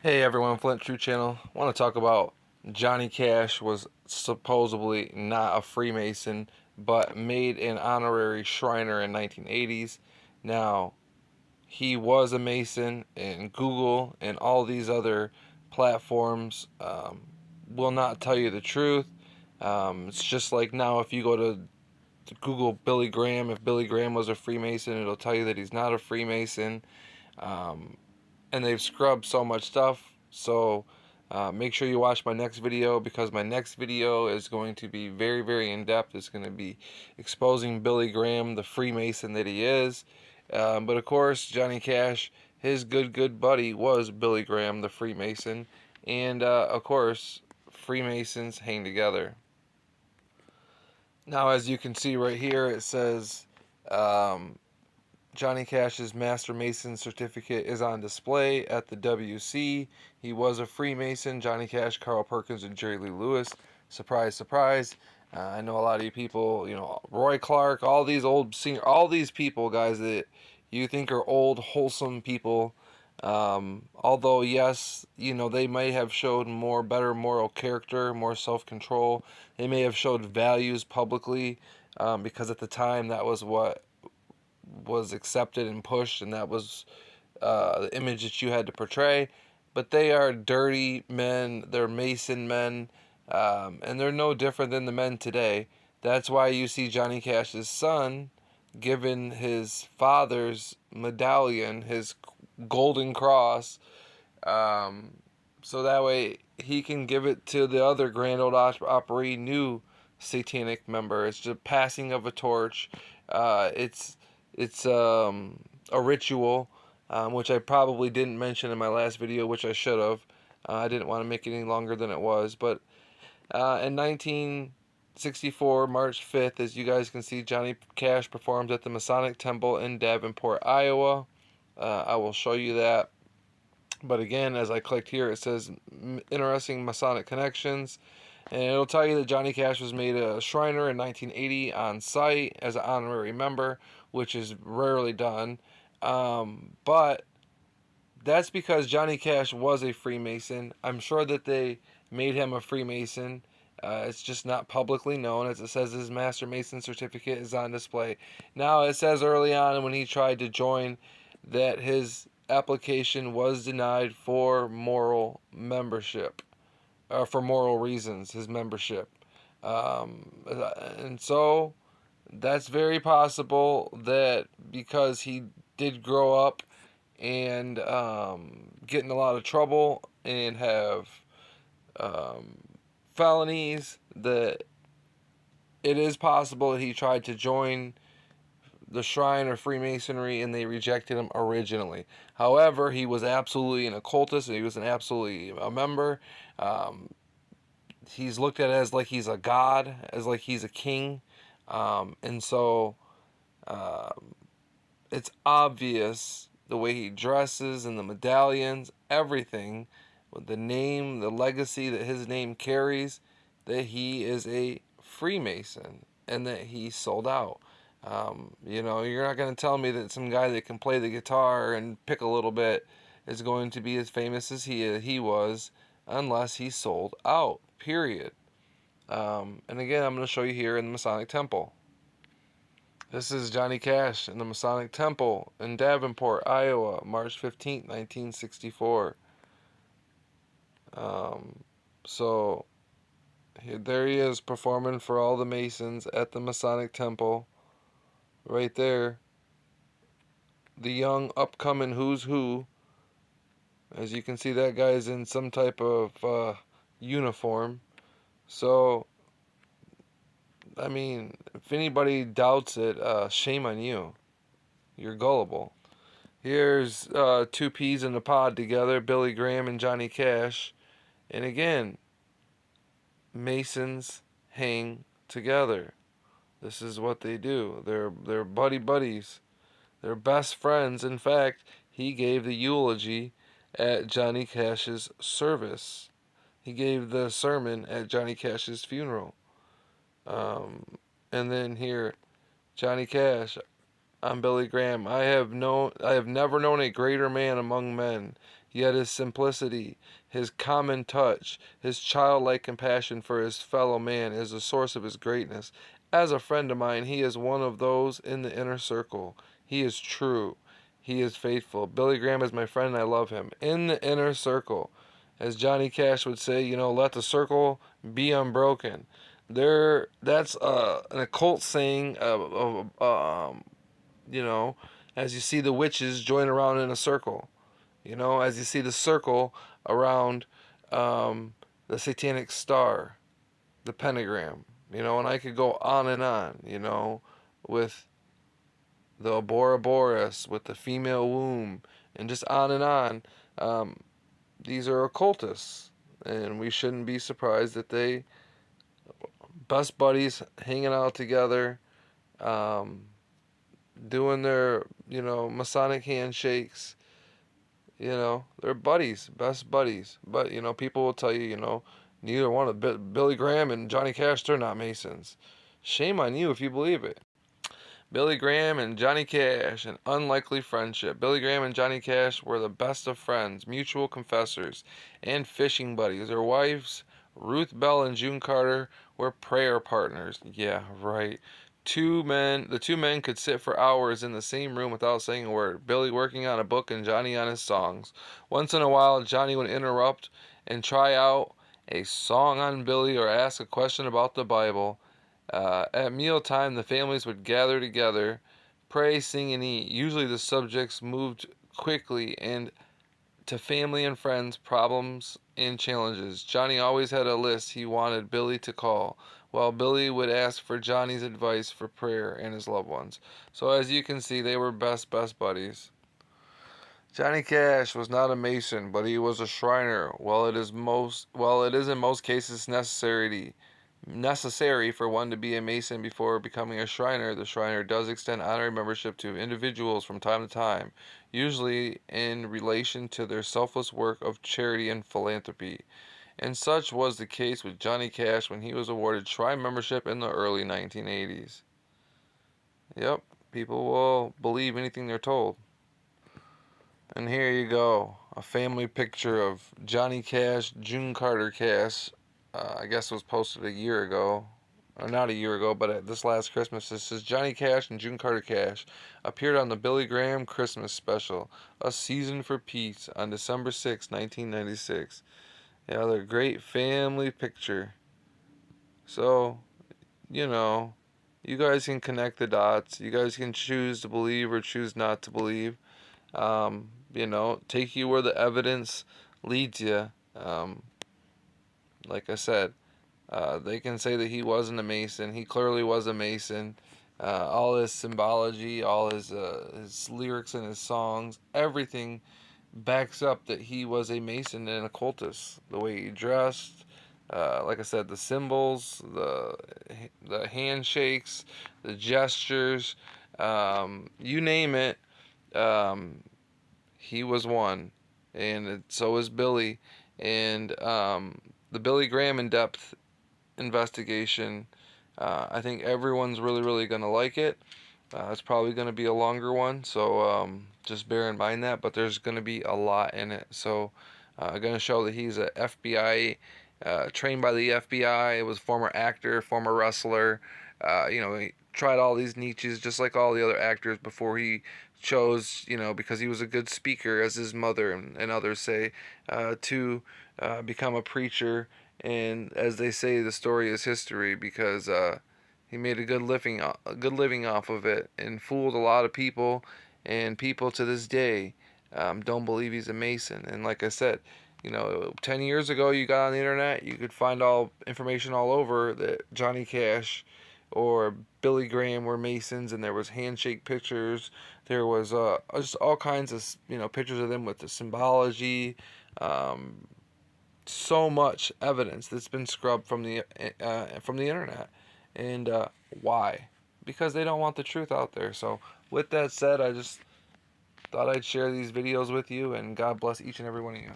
Hey everyone, Flint True Channel. I want to talk about Johnny Cash was supposedly not a Freemason, but made an honorary Shriner in 1980s. Now, he was a Mason, and Google and all these other platforms will not tell you the truth. It's just like now if you go to Google Billy Graham, if Billy Graham was a Freemason, it'll tell you that he's not a Freemason. Um, and they've scrubbed so much stuff. So make sure you watch my next video, because my next video is going to be very, very in depth. It's going to be exposing Billy Graham, the Freemason that he is. But of course, Johnny Cash, his good buddy was Billy Graham, the Freemason. And of course, Freemasons hang together. Now, as you can see right here, it says um, Johnny Cash's Master Mason certificate is on display at the WC. He was a Freemason. Johnny Cash, Carl Perkins, and Jerry Lee Lewis. Surprise, surprise. I know a lot of you people, Roy Clark, all these old senior, all these people, guys, that you think are old, wholesome people. Although, yes, they may have showed more better moral character, more self-control. They may have showed values publicly, because at the time that was what was accepted and pushed, and that was the image that you had to portray. But they are dirty men, they're Mason men, and they're no different than the men today. That's why you see Johnny Cash's son given his father's medallion, his golden cross, so that way he can give it to the other Grand Old Opry new satanic member. It's just passing of a torch. It's a ritual, which I probably didn't mention in my last video, which I should have. I didn't want to make it any longer than it was. But in 1964, March 5th, as you guys can see, Johnny Cash performs at the Masonic Temple in Davenport, Iowa. I will show you that. But again, as I clicked here, it says interesting Masonic connections. And it'll tell you that Johnny Cash was made a Shriner in 1980 on site as an honorary member, which is rarely done. But that's because Johnny Cash was a Freemason. I'm sure that they made him a Freemason. It's just not publicly known. As it says, his Master Mason certificate is on display. Now, it says early on when he tried to join that his application was denied for moral membership, for moral reasons, his membership. And so that's very possible that because he did grow up and get in a lot of trouble and have felonies, that it is possible that he tried to join the Shrine or Freemasonry and they rejected him originally. However, he was absolutely an occultist, and he was an absolutely a member. He's looked at as like he's a god, as like he's a king. And so it's obvious the way he dresses and the medallions, everything, with the name, the legacy that his name carries, that he is a Freemason and that he sold out. You're not going to tell me that some guy that can play the guitar and pick a little bit is going to be as famous as he was, unless he sold out, period. And again, I'm going to show you here in the Masonic Temple. This is Johnny Cash in the Masonic Temple in Davenport, Iowa, March 15th, 1964. So there he is performing for all the Masons at the Masonic Temple. Right there. The young upcoming who's who. As you can see, that guy is in some type of uniform. So, I mean, if anybody doubts it, shame on you. You're gullible. Here's two peas in a pod together, Billy Graham and Johnny Cash. And again, Masons hang together. This is what they do. They're buddies. They're best friends. In fact, he gave the eulogy at Johnny Cash's service. He gave the sermon at Johnny Cash's funeral. And then here, Johnny Cash. I'm Billy Graham. I have never known a greater man among men. Yet his simplicity, his common touch, his childlike compassion for his fellow man is the source of his greatness. As a friend of mine, he is one of those in the inner circle. He is true. He is faithful. Billy Graham is my friend and I love him. In the inner circle. As Johnny Cash would say, let the circle be unbroken. That's an occult saying you know, as you see the witches join around in a circle. As you see the circle around the satanic star, the pentagram. And I could go on, with the Ouroboros, with the female womb, and just on and on. Um, these are occultists, and we shouldn't be surprised that they best buddies hanging out together, um, doing their Masonic handshakes. They're buddies, best buddies. But people will tell you, neither one of Billy Graham and Johnny Cash, they're not Masons. Shame on you if you believe it. Billy Graham and Johnny Cash, an unlikely friendship. Billy Graham and Johnny Cash were the best of friends, mutual confessors, and fishing buddies. Their wives, Ruth Bell and June Carter, were prayer partners. Yeah, right. The two men could sit for hours in the same room without saying a word. Billy working on a book and Johnny on his songs. Once in a while, Johnny would interrupt and try out a song on Billy or ask a question about the Bible. At mealtime, the families would gather together, pray, sing, and eat. Usually, the subjects moved quickly and to family and friends, problems, and challenges. Johnny always had a list he wanted Billy to call, while Billy would ask for Johnny's advice for prayer and his loved ones. So, as you can see, they were best buddies. Johnny Cash was not a Mason, but he was a Shriner. While it is in most cases necessary for one to be a Mason before becoming a Shriner, the Shriner does extend honorary membership to individuals from time to time, usually in relation to their selfless work of charity and philanthropy. And such was the case with Johnny Cash when he was awarded Shrine membership in the early 1980s. Yep, people will believe anything they're told. And here you go, a family picture of Johnny Cash, June Carter Cash. I guess it was posted a year ago, or not a year ago, but at this last Christmas. This is Johnny Cash and June Carter Cash appeared on the Billy Graham Christmas special, A Season for Peace, on December 6, 1996. Yeah, they're a great family picture. So, you know, you guys can connect the dots. You guys can choose to believe or choose not to believe. Take you where the evidence leads you. Like I said, they can say that he wasn't a Mason. He clearly was a Mason. All his symbology, all his lyrics and his songs, everything backs up that he was a Mason and an occultist. The way he dressed, like I said, the symbols, the handshakes, the gestures, you name it. Um, he was one, and so is Billy. And the Billy Graham in-depth investigation, I think everyone's really going to like it. It's probably going to be a longer one, so just bear in mind that. But there's going to be a lot in it. So I'm going to show that he's a FBI, trained by the FBI. Was former actor, former wrestler. He tried all these niches just like all the other actors before he chose, because he was a good speaker, as his mother and others say, to become a preacher. And as they say, the story is history, because he made a good living off of it, and fooled a lot of people. And people to this day don't believe he's a Mason. And like I said, 10 years ago, you got on the internet, you could find all information all over that Johnny Cash or Billy Graham were Masons, and there was handshake pictures. There was just all kinds of pictures of them with the symbology. Um, so much evidence that's been scrubbed from the internet, and why? Because they don't want the truth out there. So with that said, I just thought I'd share these videos with you, and God bless each and every one of you.